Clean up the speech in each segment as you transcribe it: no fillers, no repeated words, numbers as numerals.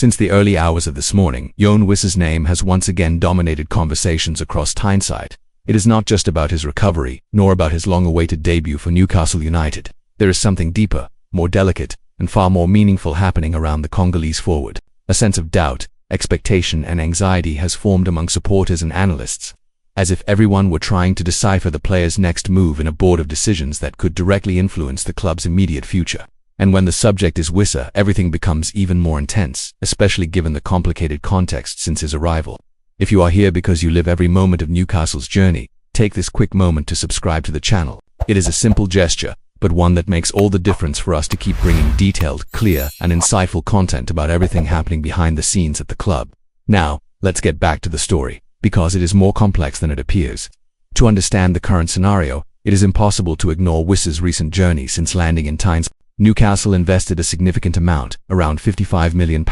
Since the early hours of this morning, Yoane Wissa's name has once again dominated conversations across Tyneside. It is not just about his recovery, nor about his long-awaited debut for Newcastle United. There is something deeper, more delicate, and far more meaningful happening around the Congolese forward. A sense of doubt, expectation, and anxiety has formed among supporters and analysts, as if everyone were trying to decipher the player's next move in a board of decisions that could directly influence the club's immediate future. And when the subject is Wissa, everything becomes even more intense, especially given the complicated context since his arrival. If you are here because you live every moment of Newcastle's journey, take this quick moment to subscribe to the channel. It is a simple gesture, but one that makes all the difference for us to keep bringing detailed, clear, and insightful content about everything happening behind the scenes at the club. Now, let's get back to the story, because it is more complex than it appears. To understand the current scenario, it is impossible to ignore Wissa's recent journey since landing in Tyneside. Newcastle invested a significant amount, around £55 million,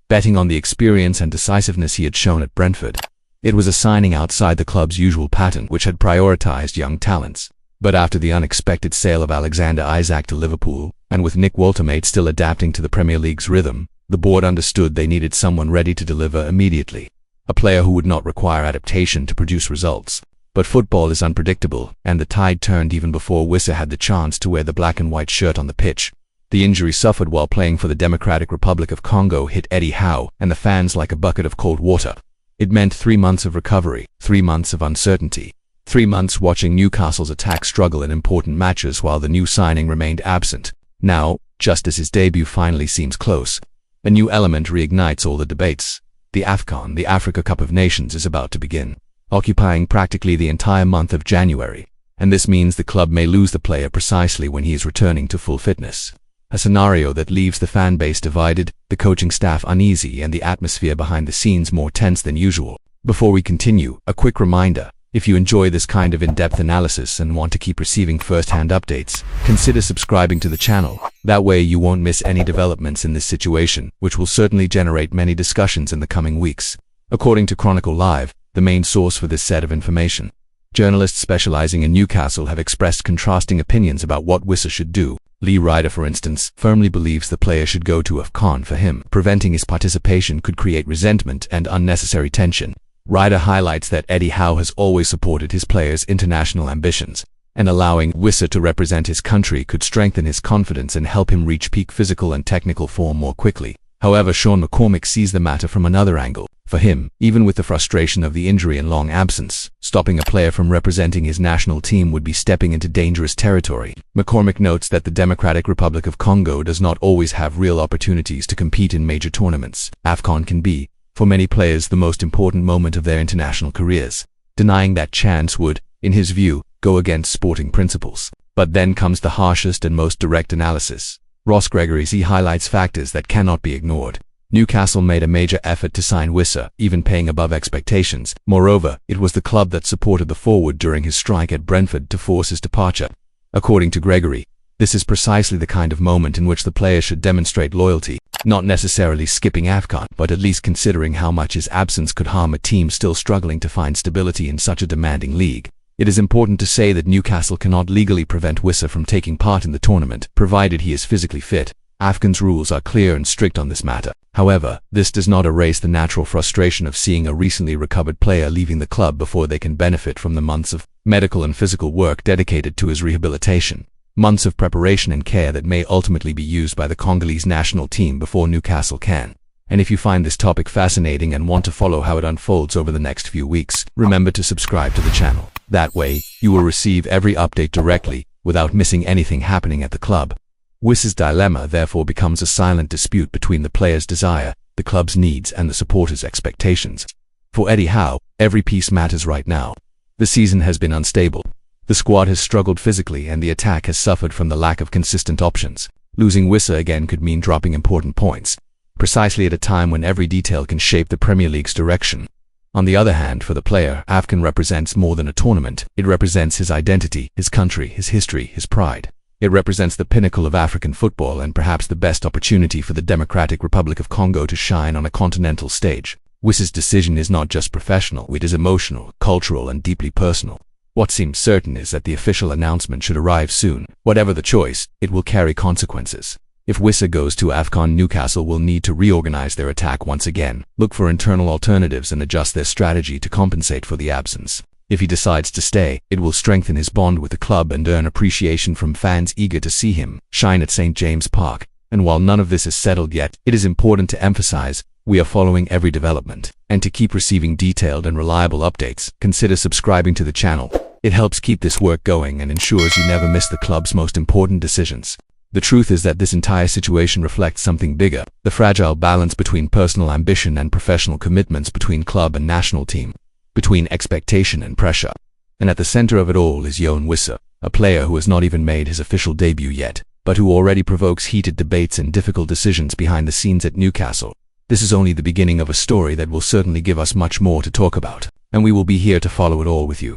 betting on the experience and decisiveness he had shown at Brentford. It was a signing outside the club's usual pattern, which had prioritized young talents. But after the unexpected sale of Alexander Isak to Liverpool, and with Nick Woltemade still adapting to the Premier League's rhythm, the board understood they needed someone ready to deliver immediately. A player who would not require adaptation to produce results. But football is unpredictable, and the tide turned even before Wissa had the chance to wear the black and white shirt on the pitch. The injury suffered while playing for the Democratic Republic of Congo hit Eddie Howe and the fans like a bucket of cold water. It meant 3 months of recovery, 3 months of uncertainty, 3 months watching Newcastle's attack struggle in important matches while the new signing remained absent. Now, just as his debut finally seems close, a new element reignites all the debates. The AFCON, the Africa Cup of Nations, is about to begin, occupying practically the entire month of January, and this means the club may lose the player precisely when he is returning to full fitness. A scenario that leaves the fan base divided, the coaching staff uneasy, and the atmosphere behind the scenes more tense than usual. Before we continue, a quick reminder: if you enjoy this kind of in-depth analysis and want to keep receiving first-hand updates, consider subscribing to the channel. That way you won't miss any developments in this situation, which will certainly generate many discussions in the coming weeks. According to Chronicle Live, the main source for this set of information, journalists specializing in Newcastle have expressed contrasting opinions about what Wissa should do. Lee Ryder, for instance, firmly believes the player should go to AFCON for him. Preventing his participation could create resentment and unnecessary tension. Ryder highlights that Eddie Howe has always supported his players' international ambitions, and allowing Wissa to represent his country could strengthen his confidence and help him reach peak physical and technical form more quickly. However, Sean McCormick sees the matter from another angle. For him, even with the frustration of the injury and long absence, stopping a player from representing his national team would be stepping into dangerous territory. McCormick notes that the Democratic Republic of Congo does not always have real opportunities to compete in major tournaments. AFCON can be, for many players, the most important moment of their international careers. Denying that chance would, in his view, go against sporting principles. But then comes the harshest and most direct analysis. Ross Gregory's highlights factors that cannot be ignored. Newcastle made a major effort to sign Wissa, even paying above expectations. Moreover, it was the club that supported the forward during his strike at Brentford to force his departure. According to Gregory, this is precisely the kind of moment in which the player should demonstrate loyalty, not necessarily skipping AFCON, but at least considering how much his absence could harm a team still struggling to find stability in such a demanding league. It is important to say that Newcastle cannot legally prevent Wissa from taking part in the tournament, provided he is physically fit. AFCON's rules are clear and strict on this matter. However, this does not erase the natural frustration of seeing a recently recovered player leaving the club before they can benefit from the months of medical and physical work dedicated to his rehabilitation. Months of preparation and care that may ultimately be used by the Congolese national team before Newcastle can. And if you find this topic fascinating and want to follow how it unfolds over the next few weeks, remember to subscribe to the channel. That way, you will receive every update directly, without missing anything happening at the club. Wissa's dilemma therefore becomes a silent dispute between the player's desire, the club's needs, and the supporters' expectations. For Eddie Howe, every piece matters right now. The season has been unstable. The squad has struggled physically and the attack has suffered from the lack of consistent options. Losing Wissa again could mean dropping important points, precisely at a time when every detail can shape the Premier League's direction. On the other hand, for the player, AFCON represents more than a tournament. It represents his identity, his country, his history, his pride. It represents the pinnacle of African football and perhaps the best opportunity for the Democratic Republic of Congo to shine on a continental stage. Wissa's decision is not just professional, it is emotional, cultural, and deeply personal. What seems certain is that the official announcement should arrive soon. Whatever the choice, it will carry consequences. If Wissa goes to AFCON, Newcastle will need to reorganize their attack once again, look for internal alternatives and adjust their strategy to compensate for the absence. If he decides to stay, it will strengthen his bond with the club and earn appreciation from fans eager to see him shine at St. James Park. And while none of this is settled yet, it is important to emphasize we are following every development. And to keep receiving detailed and reliable updates, consider subscribing to the channel. It helps keep this work going and ensures you never miss the club's most important decisions. The truth is that this entire situation reflects something bigger, the fragile balance between personal ambition and professional commitments, between club and national team, between expectation and pressure. And at the center of it all is Yoane Wissa, a player who has not even made his official debut yet, but who already provokes heated debates and difficult decisions behind the scenes at Newcastle. This is only the beginning of a story that will certainly give us much more to talk about, and we will be here to follow it all with you.